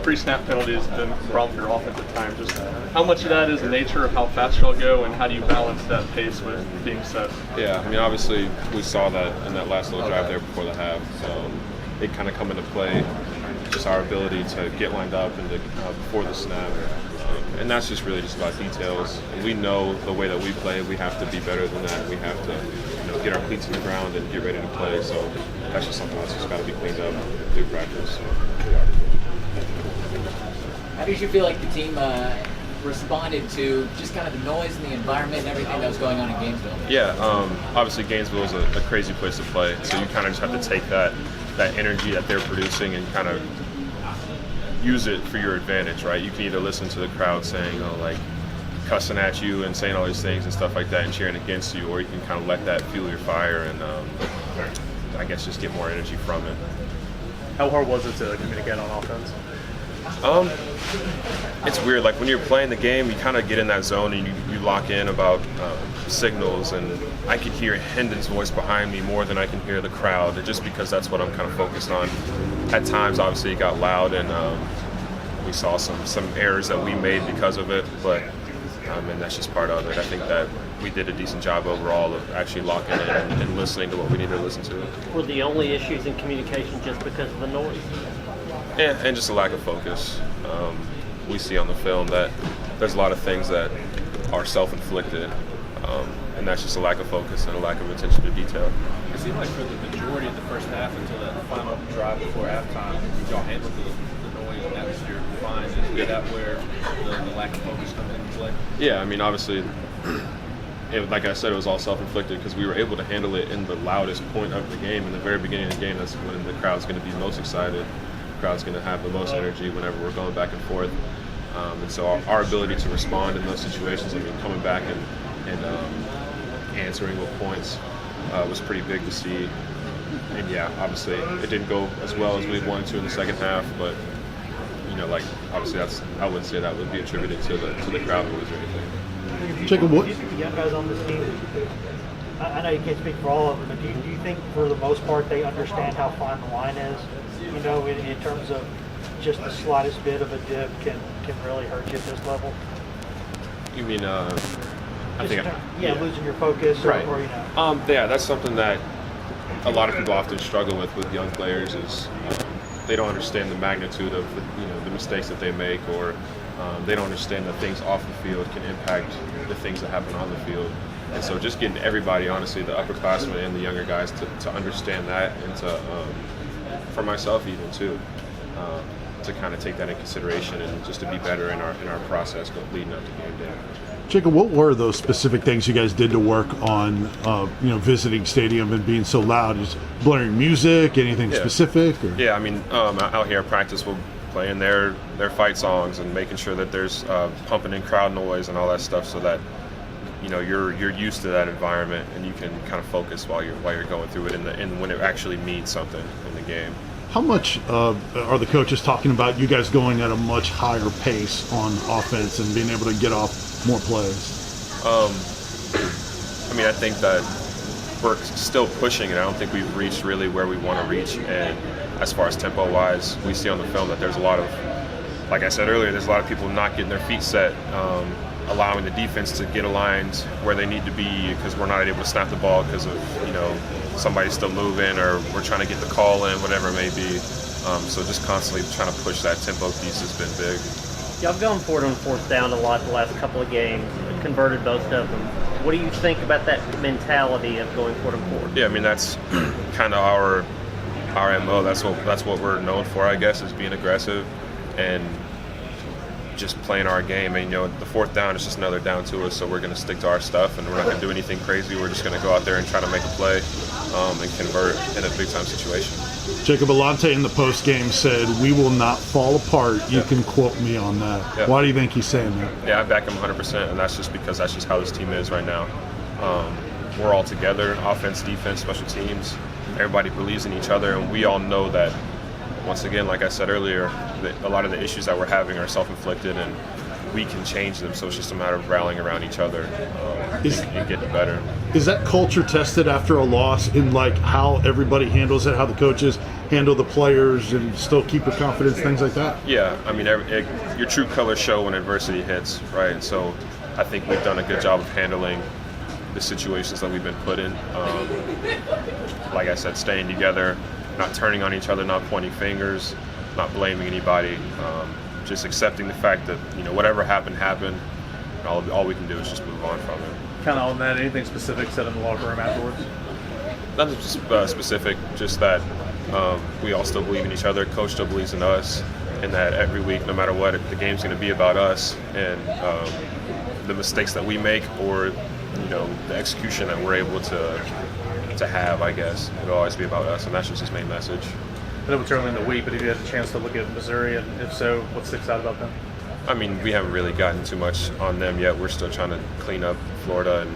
pre-snap penalties have been a problem for your offense at times. Just how much of that is the nature of how fast y'all go, and how do you balance that pace with being set? Yeah, I mean, obviously we saw that in that last little drive there before the half. It kind of come into play, just our ability to get lined up and before the snap. And that's just really just about details. And we know the way that we play, we have to be better than that. We have to get our cleats in the ground and get ready to play. So that's just something that's just got to be cleaned up through practice. So, How did you feel like the team responded to just kind of the noise and the environment and everything that was going on in Gainesville? Yeah, obviously Gainesville is a crazy place to play. So you kind of just have to take that energy that they're producing and kind of use it for your advantage, right? You can either listen to the crowd saying, cussing at you and saying all these things and stuff like that and cheering against you, or you can kind of let that fuel your fire and I guess just get more energy from it. How hard was it to communicate on offense? It's weird. Like when you're playing the game, you kind of get in that zone and you lock in about signals, and I could hear Hendon's voice behind me more than I can hear the crowd, just because that's what I'm kind of focused on. At times, obviously, it got loud, and we saw some errors that we made because of it, but and that's just part of it. I think that we did a decent job overall of actually locking in and listening to what we need to listen to. Were the only issues in communication just because of the noise? Yeah, and just a lack of focus. We see on the film that there's a lot of things that are self-inflicted, and that's just a lack of focus and a lack of attention to detail. It seemed like for the majority of the first half until that final drive before halftime, y'all handled the noise and atmosphere fine. Is that where the lack of focus comes into play? Yeah, I mean, obviously, like I said, it was all self-inflicted because we were able to handle it in the loudest point of the game. In the very beginning of the game, that's when the crowd's going to be most excited. The crowd's going to have the most energy whenever we're going back and forth. And so our ability to respond in those situations, I mean, coming back and answering with points was pretty big to see. And yeah, obviously it didn't go as well as we wanted to in the second half, but obviously I wouldn't say that would be attributed to the crowd noise or anything. Jacob, what? The young guys on this team, I know you can't speak for all of them, but do you think for the most part they understand how fine the line is? In terms of just the slightest bit of a dip can really hurt you at this level? You mean, losing your focus, right? Or yeah, that's something that a lot of people often struggle with young players is they don't understand the magnitude of the mistakes that they make, or they don't understand that things off the field can impact the things that happen on the field. And so just getting everybody, honestly, the upperclassmen and the younger guys to understand that, and to for myself even too, to kind of take that in consideration and just to be better in our process leading up to game day. Jacob, what were those specific things you guys did to work on, visiting stadium and being so loud? Is blaring music, anything specific? Or? Yeah, I mean, out here at practice, we'll playing their fight songs and making sure that there's pumping in crowd noise and all that stuff, so that you're used to that environment and you can kind of focus while you're going through it and when it actually means something in the game. How much are the coaches talking about you guys going at a much higher pace on offense and being able to get off more plays? I mean, I think that we're still pushing, and I don't think we've reached really where we want to reach. And as far as tempo-wise, we see on the film that there's a lot of, like I said earlier, there's a lot of people not getting their feet set, allowing the defense to get aligned where they need to be because we're not able to snap the ball because of, somebody's still moving, or we're trying to get the call in, whatever it may be. So just constantly trying to push that tempo piece has been big. Y'all gone for it on fourth down a lot the last couple of games, converted most of them. What do you think about that mentality of going for it on fourth? Yeah, I mean, that's kind of our MO. That's what we're known for, I guess, is being aggressive and just playing our game. And the fourth down is just another down to us, so we're going to stick to our stuff, and we're not going to do anything crazy. We're just going to go out there and try to make a play and convert in a big time situation. Jacob Alante in the post game said, "We will not fall apart." You can quote me on that. Yeah. Why do you think he's saying that? Yeah, I back him 100%, and that's just because that's just how this team is right now. We're all together, offense, defense, special teams. Everybody believes in each other, and we all know that. Once again, like I said earlier, a lot of the issues that we're having are self-inflicted, and we can change them. So it's just a matter of rallying around each other and getting better. Is that culture tested after a loss in how everybody handles it, how the coaches handle the players and still keep your confidence, things like that? Yeah, I mean, your true colors show when adversity hits, right? And so I think we've done a good job of handling the situations that we've been put in. Like I said, staying together, not turning on each other, not pointing fingers, not blaming anybody, just accepting the fact that, whatever happened. And all we can do is just move on from it. Kind of on that, anything specific said in the locker room afterwards? Nothing specific, just that we all still believe in each other. Coach still believes in us, and that every week, no matter what, the game's going to be about us and the mistakes that we make, or the execution that we're able to have. I guess it'll always be about us, and that's just his main message. I know it's early in the week, but have you had a chance to look at Missouri, and if so, what sticks out about them? I mean, we haven't really gotten too much on them yet. We're still trying to clean up Florida and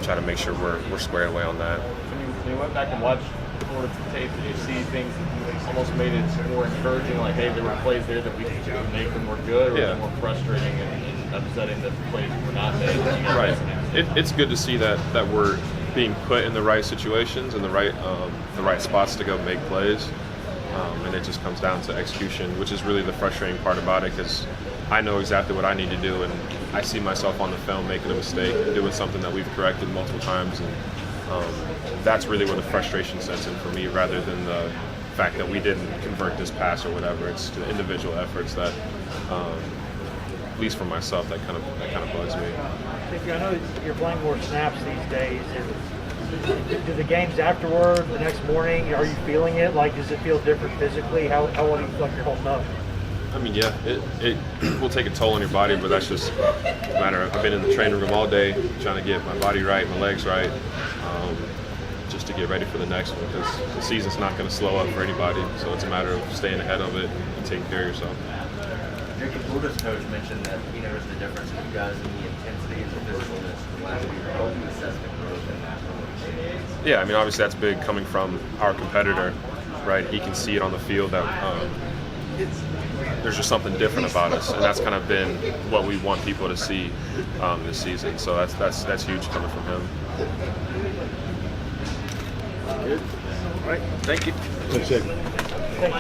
try to make sure we're squared away on that. When you went back and watched Florida tape, did you see things that almost made it more encouraging? Like, hey, there were plays there that we could make them more good, or Yeah. more frustrating and upsetting that the plays were not made? Right. It's good to see that we're being put in the right situations and the right spots to go make plays. And it just comes down to execution, which is really the frustrating part about it, because I know exactly what I need to do, and I see myself on the film making a mistake and doing something that we've corrected multiple times, and that's really where the frustration sets in for me, rather than the fact that we didn't convert this pass or whatever. It's the individual efforts that, at least for myself, that kind of bugs me. I know you're playing more snaps these days. Do the games afterward, the next morning, are you feeling it? Like, does it feel different physically? How well do you feel like you're holding up? I mean, yeah, it will take a toll on your body, but that's just a matter of, I've been in the training room all day trying to get my body right, my legs right, just to get ready for the next one, because the season's not going to slow up for anybody, so it's a matter of staying ahead of it and taking care of yourself. Drinking Florida's coach mentioned that he noticed the difference in you guys in the intensity and the physicalness the last year. How would you assess the growth in that? Yeah, I mean, obviously that's big coming from our competitor, right? He can see it on the field that there's just something different about us, and that's kind of been what we want people to see this season. So that's huge coming from him. Good. All right. Thank you. Thanks, Ed.